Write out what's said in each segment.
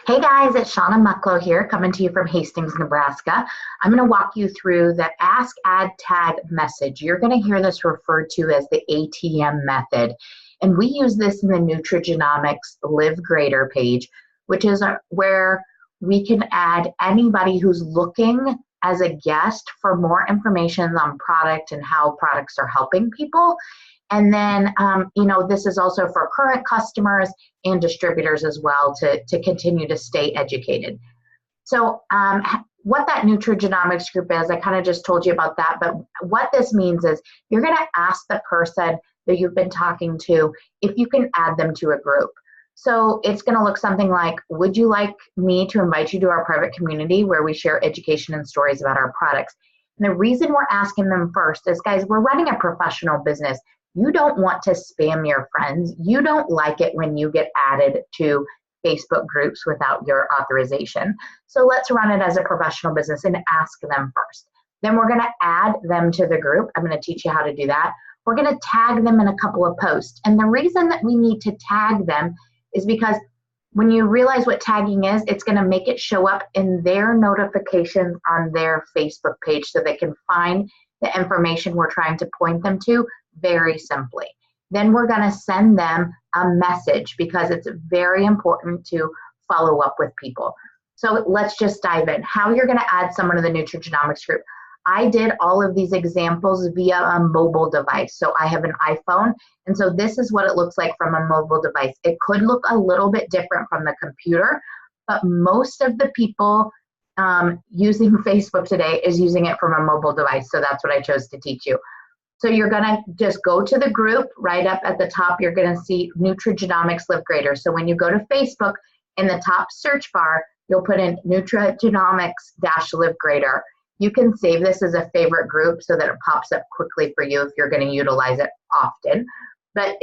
Hey guys, it's Shauna Mucklow here, coming to you from Hastings, Nebraska. I'm going to walk you through the Ask Add Tag message. You're going to hear this referred to as the ATM method. And we use this in the Nutrigenomics Live Greater page, which is where we can add anybody who's looking as a guest for more information on product and how products are helping people. And then, this is also for current customers and distributors as well to continue to stay educated. So what that nutrigenomics group is, I kind of just told you about that, but what this means is you're going to ask the person that you've been talking to if you can add them to a group. So it's going to look something like, would you like me to invite you to our private community where we share education and stories about our products? And the reason we're asking them first is, guys, we're running a professional business. You don't want to spam your friends. You don't like it when you get added to Facebook groups without your authorization. So let's run it as a professional business and ask them first. Then we're going to add them to the group. I'm going to teach you how to do that. We're going to tag them in a couple of posts. And the reason that we need to tag them is because when you realize what tagging is, it's going to make it show up in their notifications on their Facebook page so they can find the information we're trying to point them to very simply. Then we're going to send them a message because it's very important to follow up with people. So let's just dive in. How you're going to add someone to the Nutrigenomics group. I did all of these examples via a mobile device. So I have an iPhone, and so this is what it looks like from a mobile device. It could look a little bit different from the computer, but most of the people using Facebook today is using it from a mobile device. So that's what I chose to teach you. So you're going to just go to the group. Right up at the top, you're going to see Nutrigenomics Live Greater. So when you go to Facebook, in the top search bar, you'll put in Nutrigenomics-Live Greater. You can save this as a favorite group so that it pops up quickly for you if you're going to utilize it often. But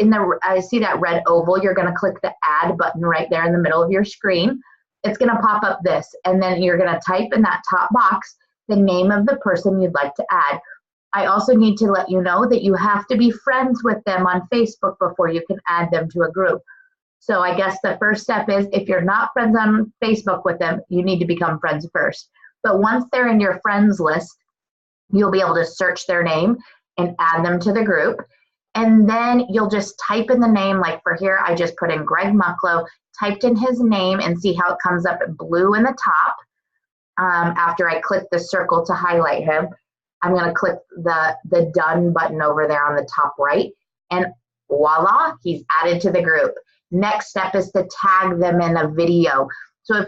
I see that red oval, you're going to click the add button right there in the middle of your screen. It's going to pop up this, and then you're going to type in that top box the name of the person you'd like to add. I also need to let you know that you have to be friends with them on Facebook before you can add them to a group. So I guess the first step is, if you're not friends on Facebook with them, you need to become friends first. But once they're in your friends list, you'll be able to search their name and add them to the group. And then you'll just type in the name, like for here, I just put in Greg Mucklow, typed in his name, and see how it comes up in blue in the top. After I click the circle to highlight him, I'm going to click the done button over there on the top right, and voila, he's added to the group. Next step is to tag them in a video. So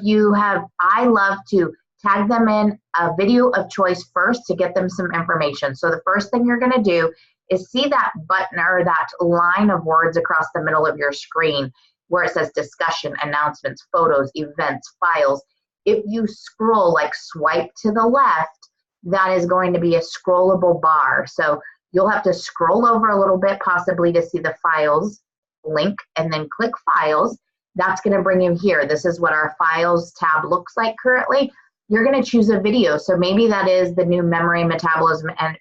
I love to tag them in a video of choice first to get them some information. So the first thing you're going to do is see that button or that line of words across the middle of your screen where it says discussion, announcements, photos, events, files. If you scroll, like swipe to the left, that is going to be a scrollable bar. So you'll have to scroll over a little bit, possibly to see the files link, and then click files. That's going to bring you here. This is what our files tab looks like currently. You're going to choose a video. So maybe that is the new memory, metabolism, and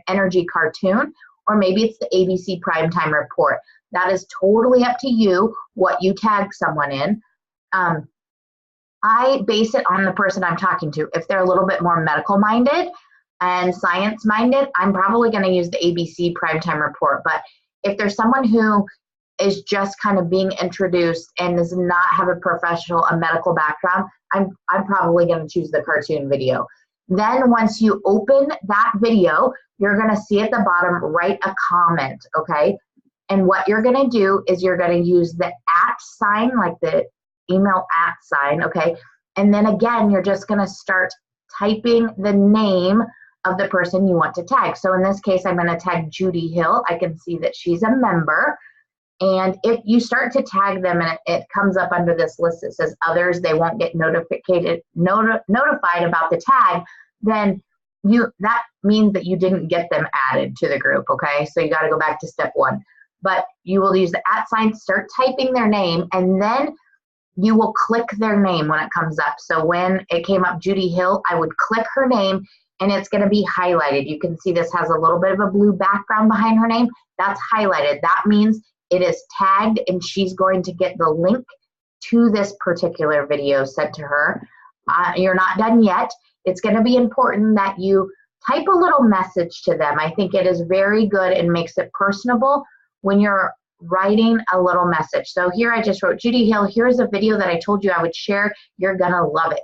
energy cartoon, or maybe it's the ABC primetime report. That is totally up to you what you tag someone in. I base it on the person I'm talking to. If they're a little bit more medical minded and science minded, I'm probably going to use the ABC primetime report. But if there's someone who is just kind of being introduced and does not have a medical background, I'm probably going to choose the cartoon video. Then once you open that video, you're going to see at the bottom, write a comment, okay? And what you're going to do is you're going to use the @ sign, like the email @ sign, okay? And then again, you're just going to start typing the name of the person you want to tag. So in this case, I'm going to tag Judy Hill. I can see that she's a member. And if you start to tag them and it comes up under this list that says others, they won't get notified about the tag, then that means that you didn't get them added to the group, okay? So you got to go back to step one. But you will use the @ sign, start typing their name, and then you will click their name when it comes up. So when it came up Judy Hill, I would click her name, and it's going to be highlighted. You can see this has a little bit of a blue background behind her name. That's highlighted. That means it is tagged, and she's going to get the link to this particular video sent to her. You're not done yet. It's going to be important that you type a little message to them. I think it is very good and makes it personable when you're writing a little message. So here I just wrote, Judy Hill, here's a video that I told you I would share. You're going to love it.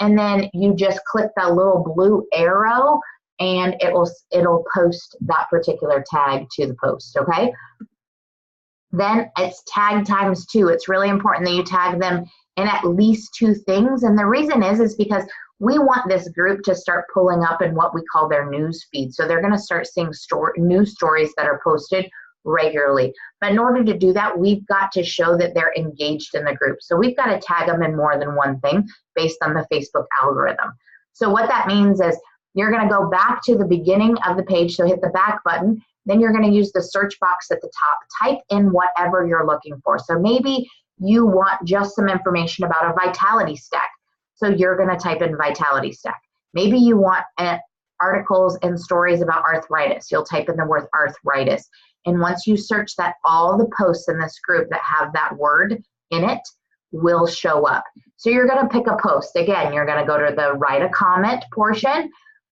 And then you just click that little blue arrow and it'll post that particular tag to the post, okay? Then it's tag times 2. It's really important that you tag them in at least 2 things. And the reason is because we want this group to start pulling up in what we call their news feed. So they're going to start seeing news stories that are posted regularly. But in order to do that, we've got to show that they're engaged in the group. So we've got to tag them in more than one thing based on the Facebook algorithm. So what that means is you're going to go back to the beginning of the page. So hit the back button. Then you're going to use the search box at the top. Type in whatever you're looking for. So maybe you want just some information about a vitality stack. So you're going to type in vitality stack. Maybe you want articles and stories about arthritis. You'll type in the word arthritis. And once you search that, all the posts in this group that have that word in it will show up. So you're going to pick a post. Again, you're going to go to the write a comment portion,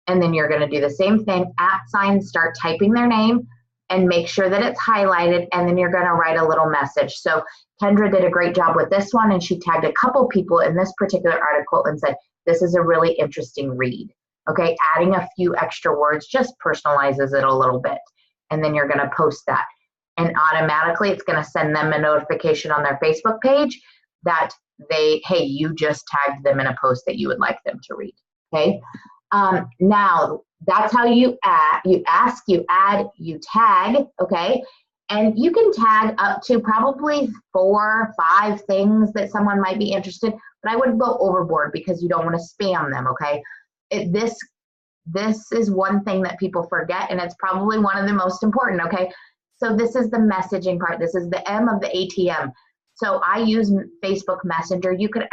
and then you're going to do the same thing, @, start typing their name, and make sure that it's highlighted, and then you're going to write a little message. So Kendra did a great job with this one, and she tagged a couple people in this particular article and said, this is a really interesting read. Okay, adding a few extra words just personalizes it a little bit. And then you're going to post that. And automatically it's going to send them a notification on their Facebook page that hey, you just tagged them in a post that you would like them to read. Okay. Now that's how you ask, you add, you tag. Okay. And you can tag up to probably 4 or 5 things that someone might be interested, but I wouldn't go overboard because you don't want to spam them. Okay. This is one thing that people forget, and it's probably one of the most important, okay? So this is the messaging part. This is the M of the ATM. So I use Facebook Messenger. You could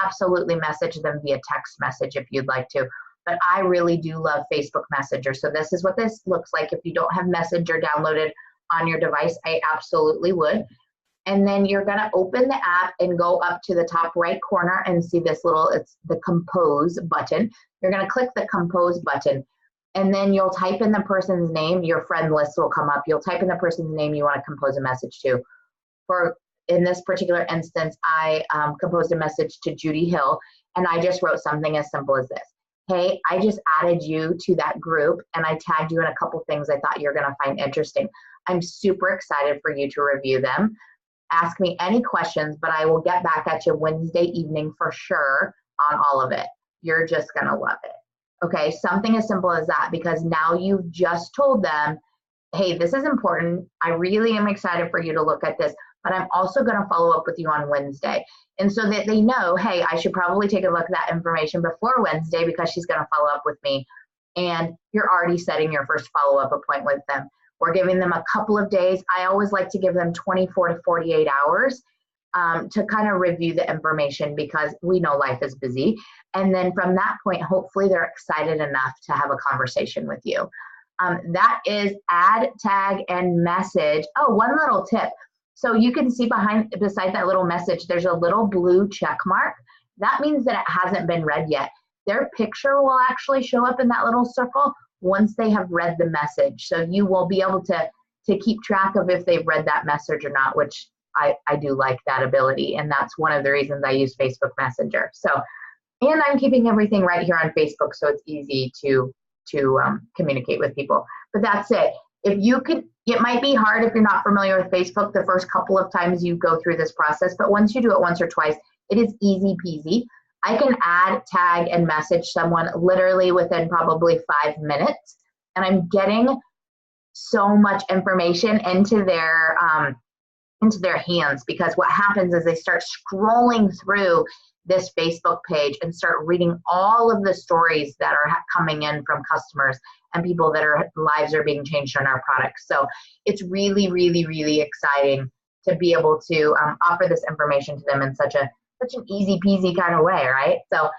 absolutely message them via text message if you'd like to, but I really do love Facebook Messenger. So this is what this looks like. If you don't have Messenger downloaded on your device, I absolutely would. And then you're going to open the app and go up to the top right corner and see this little, it's the compose button. You're going to click the compose button, and then you'll type in the person's name. Your friend list will come up. You'll type in the person's name you want to compose a message to. In this particular instance, I composed a message to Judy Hill, and I just wrote something as simple as this. Hey, I just added you to that group, and I tagged you in a couple things I thought you're going to find interesting. I'm super excited for you to review them. Ask me any questions, but I will get back at you Wednesday evening for sure on all of it. You're just going to love it. Okay, something as simple as that, because now you've just told them, hey, this is important. I really am excited for you to look at this, but I'm also going to follow up with you on Wednesday. And so that they know, hey, I should probably take a look at that information before Wednesday because she's going to follow up with me. And you're already setting your first follow-up appointment with them. We're giving them a couple of days. I always like to give them 24 to 48 hours to kind of review the information because we know life is busy. And then from that point, hopefully they're excited enough to have a conversation with you. That is add, tag, and message. Oh, one little tip. So you can see beside that little message, there's a little blue check mark. That means that it hasn't been read yet. Their picture will actually show up in that little circle once they have read the message. So you will be able to keep track of if they've read that message or not, which I do like that ability. And that's one of the reasons I use Facebook Messenger. So, and I'm keeping everything right here on Facebook, so it's easy to communicate with people. But that's it. If you could, it might be hard if you're not familiar with Facebook the first couple of times you go through this process, but once you do it once or twice, it is easy peasy. I can add, tag, and message someone literally within probably 5 minutes, and I'm getting so much information into their hands, because what happens is they start scrolling through this Facebook page and start reading all of the stories that are coming in from customers and people that are lives are being changed on our products. So it's really, really, really exciting to be able to offer this information to them in such an easy peasy kind of way, right? So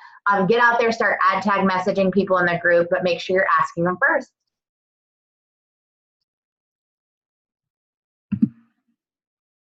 get out there, start add, tag, messaging people in the group, but make sure you're asking them first.